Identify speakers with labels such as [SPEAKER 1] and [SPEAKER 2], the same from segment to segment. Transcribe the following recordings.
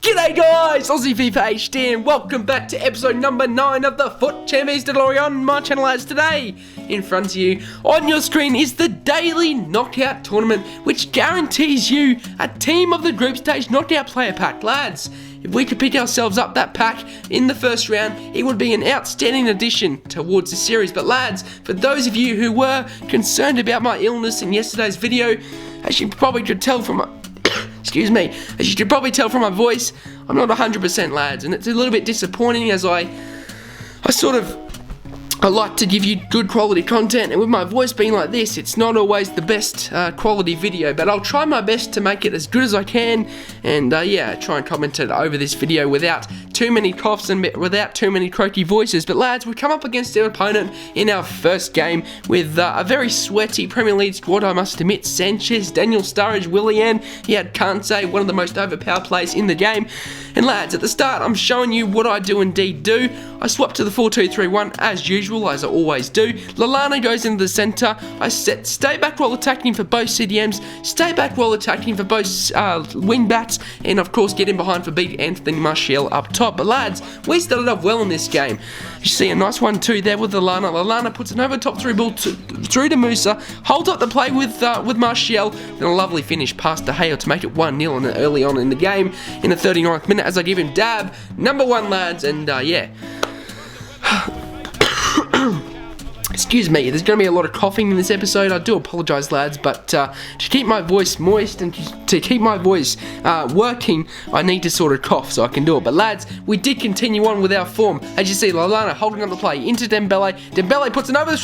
[SPEAKER 1] G'day guys, Aussie FIFA HD and welcome back to episode number 9 of the FUT Champions DeLorean on my channel. As today, in front of you on your screen is the daily knockout tournament, which guarantees you a team of the group stage knockout player pack. Lads, if we could pick ourselves up that pack in the first round, it would be an outstanding addition towards the series. But lads, for those of you who were concerned about my illness in yesterday's video, as you probably could tell from my excuse me, as you can probably tell from my voice, I'm not 100% lads, and it's a little bit disappointing as I like to give you good quality content, and with my voice being like this, it's not always the best quality video, but I'll try my best to make it as good as I can, and yeah, try and comment it over this video without too many coughs and without too many croaky voices. But lads, we come up against our opponent in our first game with a very sweaty Premier League squad, I must admit. Sanchez, Daniel Sturridge, Willian, he had Kante, one of the most overpowered players in the game. And lads, at the start, I'm showing you what I do indeed do. I swap to the 4-2-3-1 as usual, as I always do. Lallana goes into the centre. I stay back while attacking for both CDMs, stay back while attacking for both wing backs, and of course get in behind for big Anthony Martial up top. But lads, we started off well in this game. You see a nice 1-2 there with Lallana. Lallana puts an over top through ball through to Musa, holds up the play with Martial, and a lovely finish past De Gea to make it 1-0 early on in the game in the 39th minute as I give him dab number 1, lads. And yeah. Excuse me, there's going to be a lot of coughing in this episode. I do apologise, lads, but to keep my voice moist and to keep my voice working, I need to sort of cough so I can do it. But lads, we did continue on with our form. As you see, Lallana holding up the play into Dembele. Dembele puts an over the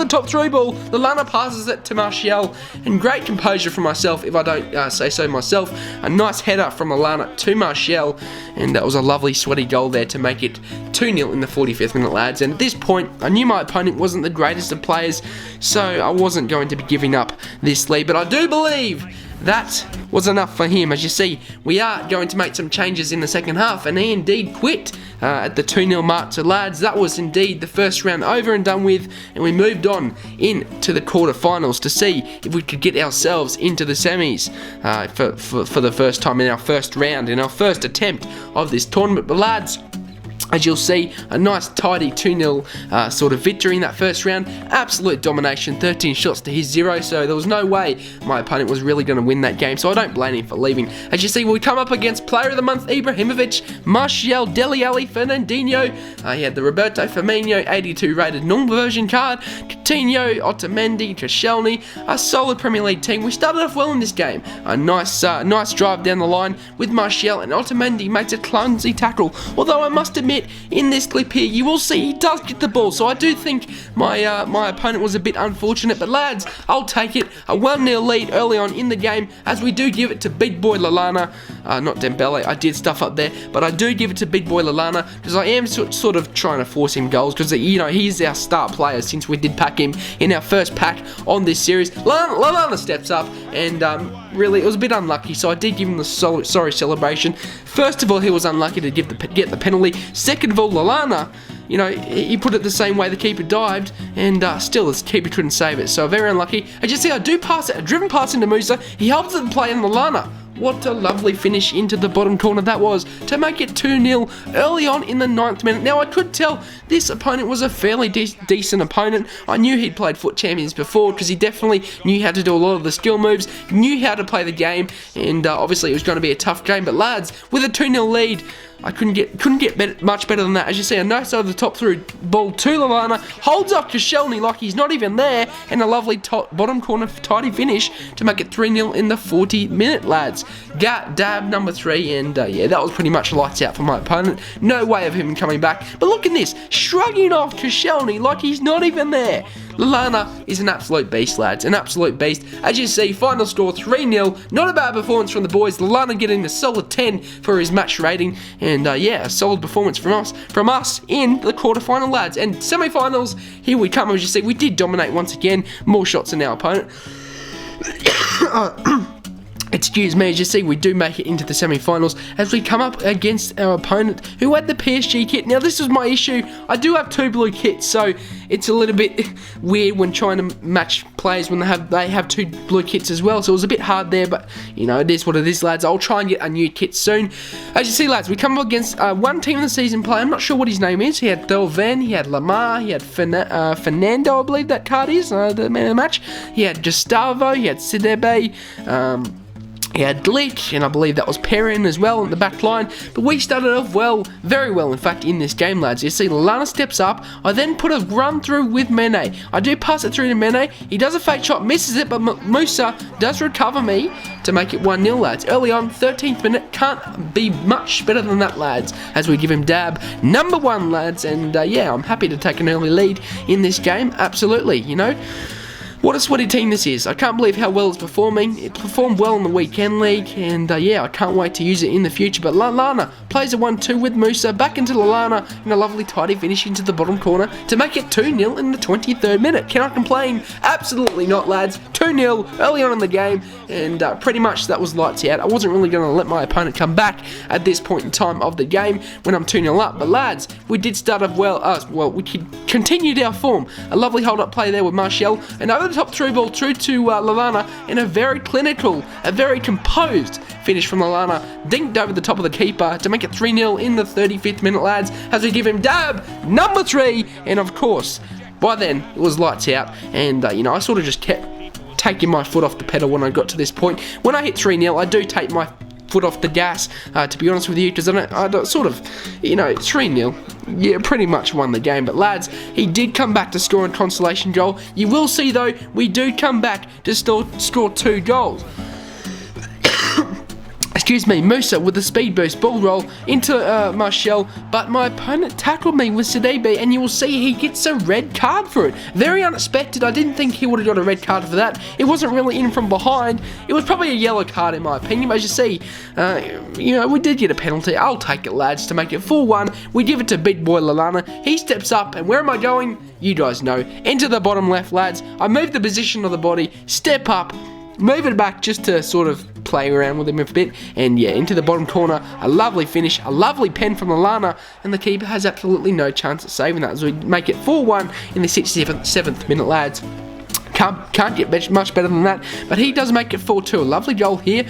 [SPEAKER 1] top through ball. Lallana passes it to Martial, and great composure from myself, if I don't say so myself. A nice header from Lallana to Martial, and that was a lovely sweaty goal there to make it 2-0 in the 45th minute, lads. And at this point, I knew my opponent wasn't the greatest of players, so I wasn't going to be giving up this lead, but I do believe that was enough for him. As you see, we are going to make some changes in the second half, and he indeed quit at the 2-0 mark. So lads, that was indeed the first round over and done with, and we moved on into the quarterfinals to see if we could get ourselves into the semis for the first time in our first round, in our first attempt of this tournament. But lads, as you'll see, a nice tidy 2-0 sort of victory in that first round. Absolute domination, 13 shots to his 0, so there was no way my opponent was really going to win that game, so I don't blame him for leaving. As you see, we come up against Player of the Month, Ibrahimovic, Martial, Dele Alli, Fernandinho. He had the Roberto Firmino 82 rated normal version card, Coutinho, Otamendi, Koscielny. A solid Premier League team. We started off well in this game. A nice drive down the line with Martial, and Otamendi makes a clumsy tackle. Although I must admit, in this clip here, you will see he does get the ball, so I do think my opponent was a bit unfortunate. But lads, I'll take it. A 1-0 lead early on in the game, as we do give it to big boy Lallana. Not Dembele, I did stuff up there, but I do give it to big boy Lallana, because I am sort of trying to force him goals, because he's our star player since we did pack him in our first pack on this series. Lallana steps up, and really, it was a bit unlucky, so I did give him the sorry celebration. First of all, he was unlucky to get the penalty. Second of all, Lallana, he put it the same way the keeper dived, and still the keeper couldn't save it, so very unlucky. As you see, I do pass it, a driven pass into Musa. He helps the play in Lallana. What a lovely finish into the bottom corner that was to make it 2-0 early on in the 9th minute. Now, I could tell this opponent was a fairly decent opponent. I knew he'd played FUT Champions before, because he definitely knew how to do a lot of the skill moves, knew how to play the game, and obviously it was going to be a tough game. But lads, with a 2-0 lead, I couldn't get much better than that. As you see, a nice over the top through ball to Lallana, holds up Koscielny like he's not even there, and a lovely bottom corner tidy finish to make it 3-0 in the 40th minute, lads. Dab number 3, and yeah, that was pretty much lights out for my opponent. No way of him coming back. But look at this, shrugging off Koscielny like he's not even there. Lallana is an absolute beast, lads, an absolute beast. As you see, final score 3-0. Not a bad performance from the boys. Lallana getting a solid 10 for his match rating, and yeah, a solid performance from us in the quarterfinal, lads. And semi-finals, here we come. As you see, we did dominate once again. More shots than our opponent. Excuse me, as you see, we do make it into the semi-finals as we come up against our opponent who had the PSG kit. Now, this was my issue. I do have 2 blue kits, so it's a little bit weird when trying to match players when they have 2 blue kits as well. So it was a bit hard there, but you know, it is what it is, lads. I'll try and get a new kit soon. As you see, lads, we come up against one team of the season player. I'm not sure what his name is. He had Delven, he had Lamar, he had Fernando, I believe that card is, the man of the match. He had Gustavo, he had Sidebe, he had Glitch, and I believe that was Perrin as well in the back line. But we started off well, very well in fact, in this game, lads. You see, Lallana steps up. I then put a run through with Mene. I do pass it through to Mene. He does a fake shot, misses it, but Musa does recover me to make it 1-0, lads. Early on, 13th minute, can't be much better than that, lads, as we give him dab number 1, lads. And yeah, I'm happy to take an early lead in this game, absolutely, you know. What a sweaty team this is. I can't believe how well it's performing. It performed well in the weekend league, and yeah, I can't wait to use it in the future. But Lallana plays a 1-2 with Musa, back into Lallana, and a lovely tidy finish into the bottom corner to make it 2-0 in the 23rd minute. Can I complain? Absolutely not, lads. 2-0 early on in the game, and pretty much that was lights out. I wasn't really going to let my opponent come back at this point in time of the game when I'm 2-0 up. But lads, we did start off well. We continued our form. A lovely hold-up play there with Martial, and over the top through ball through to Lallana, and a very clinical, a very composed finish from Lallana, dinked over the top of the keeper to make it 3-0 in the 35th minute, lads, as we give him dab number 3, and of course, by then, it was lights out, and you know, I sort of just kept taking my foot off the pedal when I got to this point. When I hit 3-0, I do take my foot off the gas, to be honest with you, because I don't sort of, you know, 3-0, yeah, pretty much won the game. But lads, he did come back to score a consolation goal. You will see though, we do come back to score 2 goals. Excuse me, Musa with the speed boost ball roll into Martial, but my opponent tackled me with Sidebe, and you will see he gets a red card for it. Very unexpected. I didn't think he would have got a red card for that. It wasn't really in from behind. It was probably a yellow card in my opinion, but as you see, you know, we did get a penalty. I'll take it, lads, to make it 4-1. We give it to big boy Lallana. He steps up, and where am I going? You guys know. Into the bottom left, lads. I move the position of the body, step up, move it back just to sort of play around with him a bit, and yeah, into the bottom corner, a lovely finish, a lovely pen from Lallana, and the keeper has absolutely no chance at saving that as we make it 4-1 in the 67th minute, lads. Can't get much better than that, but he does make it 4-2. A lovely goal here.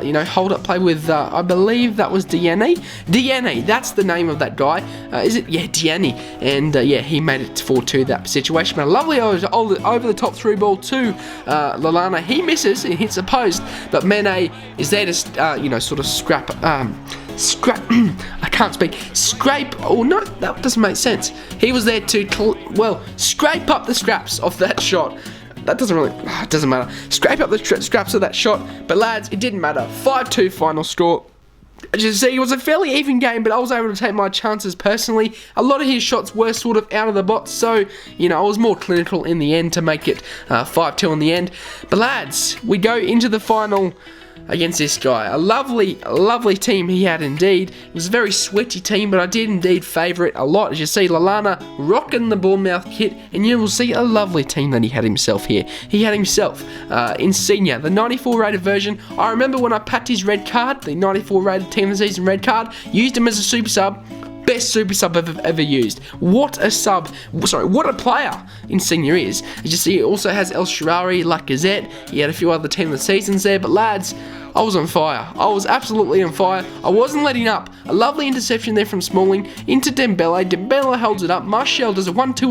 [SPEAKER 1] You know, hold up play with, I believe that was Diani. Diani, that's the name of that guy. Is it? Yeah, Diani. And yeah, he made it 4-2 that situation. But a lovely over the top through ball to Lallana. He misses and hits the post, but Mene is there to, you know, sort of scrape, I can't speak. Scrape. Oh no, that doesn't make sense. He was there to, scrape up the scraps of that shot. That doesn't really, it doesn't matter. Scrape up the scraps of that shot. But lads, it didn't matter. 5-2 final score. As you see, it was a fairly even game, but I was able to take my chances personally. A lot of his shots were sort of out of the box, so, you know, I was more clinical in the end to make it 5-2 in the end. But lads, we go into the final against this guy. A lovely team he had indeed. It was a very sweaty team, but I did indeed favour it a lot. As you see, Lallana rocking the Bournemouth kit, and you will see a lovely team that he had himself here. He had himself Insigne, the 94 rated version. I remember when I packed his red card, the 94 rated team of the season red card, used him as a super sub. Best super sub I've ever used. What a sub. Sorry, what a player Insigne is. As you see, he also has El Shaarawy, Lacazette. He had a few other team of the seasons there, but lads, I was on fire. I was absolutely on fire. I wasn't letting up. A lovely interception there from Smalling into Dembele. Dembele holds it up. Martial does a 1-2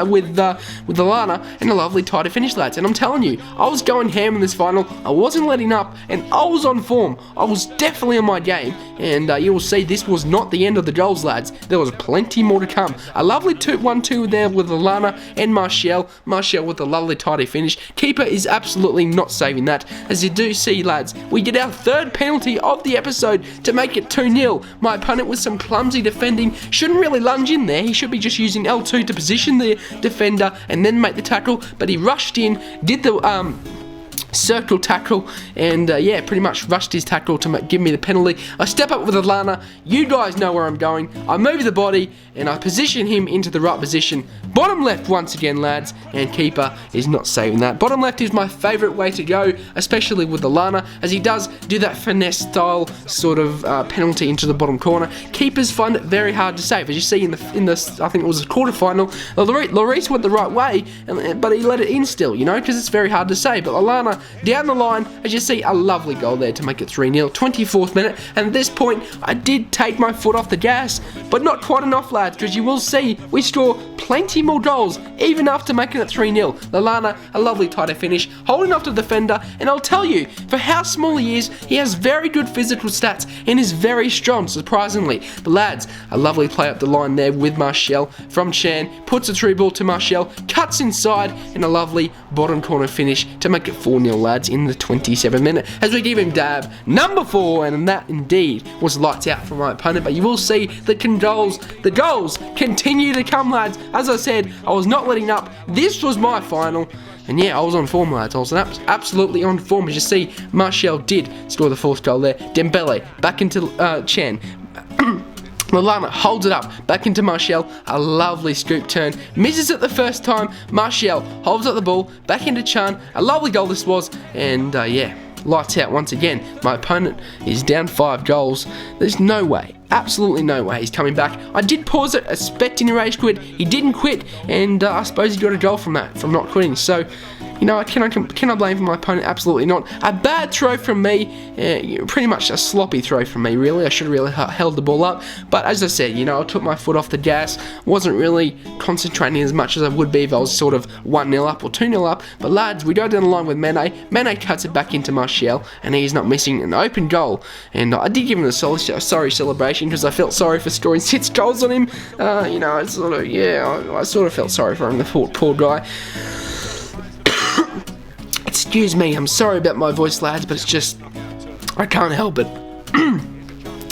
[SPEAKER 1] with Lallana, and a lovely tighter finish, lads. And I'm telling you, I was going ham in this final. I wasn't letting up, and I was on form. I was definitely on my game, and you will see this was not the end of the goals, lads. There was plenty more to come. A lovely 1-2 there with Lallana and Martial. Martial with a lovely tidy finish. Keeper is absolutely not saving that. As you do see, lads, we get our third penalty of the episode to make it 2-0. My opponent with some clumsy defending shouldn't really lunge in there. He should be just using L2 to position the defender and then make the tackle, but he rushed in, did the circle tackle, and yeah, pretty much rushed his tackle to give me the penalty. I step up with Lallana. You guys know where I'm going. I move the body and I position him into the right position. Bottom left once again, lads, and keeper is not saving that. Bottom left is my favourite way to go, especially with Lallana, as he does do that finesse style sort of penalty into the bottom corner. Keepers find it very hard to save, as you see in the I think it was a quarterfinal. Lloris went the right way, but he let it in still, you know, because it's very hard to save. But Lallana down the line, as you see, a lovely goal there to make it 3-0. 24th minute, and at this point, I did take my foot off the gas, but not quite enough, lads, because you will see we score plenty more goals, even after making it 3-0. Lallana, a lovely tighter finish, holding off the defender, and I'll tell you, for how small he is, he has very good physical stats, and is very strong, surprisingly. But lads, a lovely play up the line there with Martial from Chan, puts a through ball to Martial, cuts inside, and a lovely bottom corner finish to make it 4-0, lads, in the 27th minute, as we give him dab number 4, and that indeed was lights out from my opponent. But you will see the goals continue to come, lads. As I said, I was not letting up. This was my final, and yeah, I was on form, lads. I was absolutely on form. As you see, Martial did score the 4th goal there. Dembele back into Chan. Lallana holds it up, back into Martial, a lovely scoop turn, misses it the first time. Martial holds up the ball, back into Chan, a lovely goal this was, and yeah, lights out once again. My opponent is down 5 goals. There's no way, absolutely no way he's coming back. I did pause it, expecting he rage quit. He didn't quit, and I suppose he got a goal from that, from not quitting. So, you know, can I blame my opponent? Absolutely not. A bad throw from me, pretty much a sloppy throw from me, really. I should have really held the ball up. But as I said, you know, I took my foot off the gas. Wasn't really concentrating as much as I would be if I was sort of 1-0 up or 2-0 up. But lads, we go down the line with Mane. Mane cuts it back into Martial, and he's not missing an open goal. And I did give him a sorry celebration, because I felt sorry for scoring 6 goals on him. You know, it's sort of, yeah, I sort of felt sorry for him, the poor guy. Excuse me, I'm sorry about my voice, lads, but it's just, I can't help it.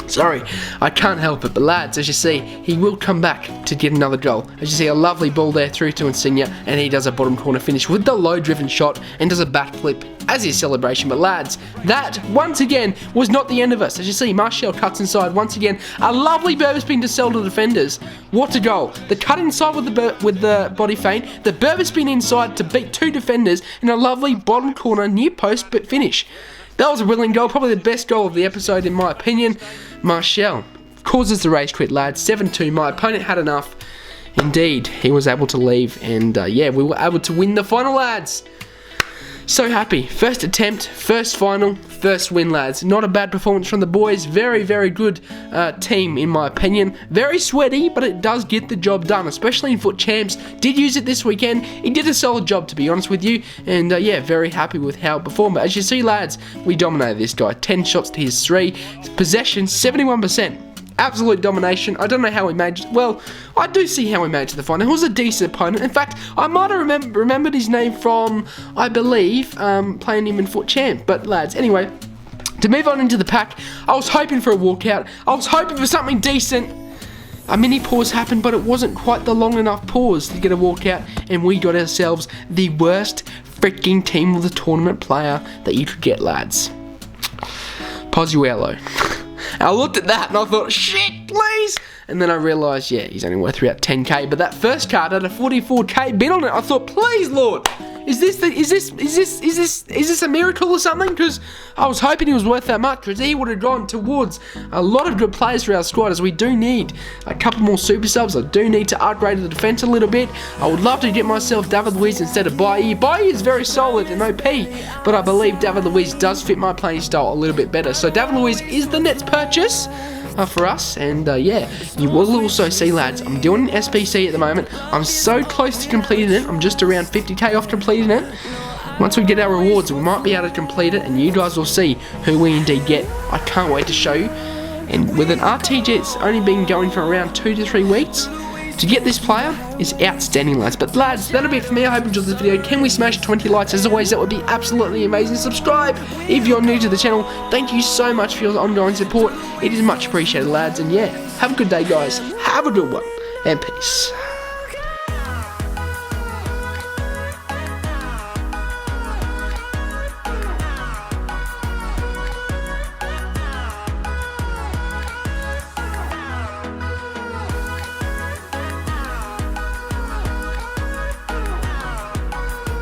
[SPEAKER 1] Sorry, I can't help it. But lads, as you see, he will come back to get another goal. As you see, a lovely ball there through to Insigne, and he does a bottom corner finish with the low-driven shot and does a backflip as his celebration. But lads, that, once again, was not the end of us. As you see, Martial cuts inside once again. A lovely Berber spin to sell to defenders. What a goal. The cut inside with the body feint, the Berber spin inside to beat 2 defenders, and a lovely bottom corner near post but finish. That was a brilliant goal, probably the best goal of the episode in my opinion. Martial causes the rage quit, lads. 7-2, my opponent had enough. Indeed, he was able to leave, and yeah, we were able to win the final, lads. So happy. First attempt, first final, first win, lads. Not a bad performance from the boys. Very, very good team, in my opinion. Very sweaty, but it does get the job done, especially in Foot Champs. Did use it this weekend. He did a solid job, to be honest with you. And yeah, very happy with how it performed. But as you see, lads, we dominated this guy. 10 shots to his 3. Possession, 71%. Absolute domination. I don't know how we made it. Well, I do see how we made it to the final. He was a decent opponent. In fact, I might have remembered his name from, I believe, playing him in Foot Champ. But lads, anyway, to move on into the pack, I was hoping for a walkout. I was hoping for something decent. A mini pause happened, but it wasn't quite the long enough pause to get a walkout, and we got ourselves the worst freaking team of the tournament player that you could get, lads. Pozuelo. I looked at that and I thought, shit, please. And then I realised, yeah, he's only worth about 10k. But that first card had a 44k bid on it. I thought, please, Lord, is this a miracle or something? Because I was hoping he was worth that much, because he would have gone towards a lot of good players for our squad, as we do need a couple more super subs. I do need to upgrade the defence a little bit. I would love to get myself David Luiz instead of Bailly. Bailly is very solid and OP, but I believe David Luiz does fit my playing style a little bit better. So David Luiz is the next purchase for us, and yeah, you will also see, lads, I'm doing an SPC at the moment. I'm so close to completing it. I'm just around 50k off completing it. Once we get our rewards, we might be able to complete it, and you guys will see who we indeed get. I can't wait to show you. And with an RTG, it's only been going for around 2 to 3 weeks. To get this player is outstanding, lads. But lads, that'll be it for me. I hope you enjoyed this video. Can we smash 20 likes? As always, that would be absolutely amazing. Subscribe if you're new to the channel. Thank you so much for your ongoing support. It is much appreciated, lads. And yeah, have a good day, guys. Have a good one. And peace.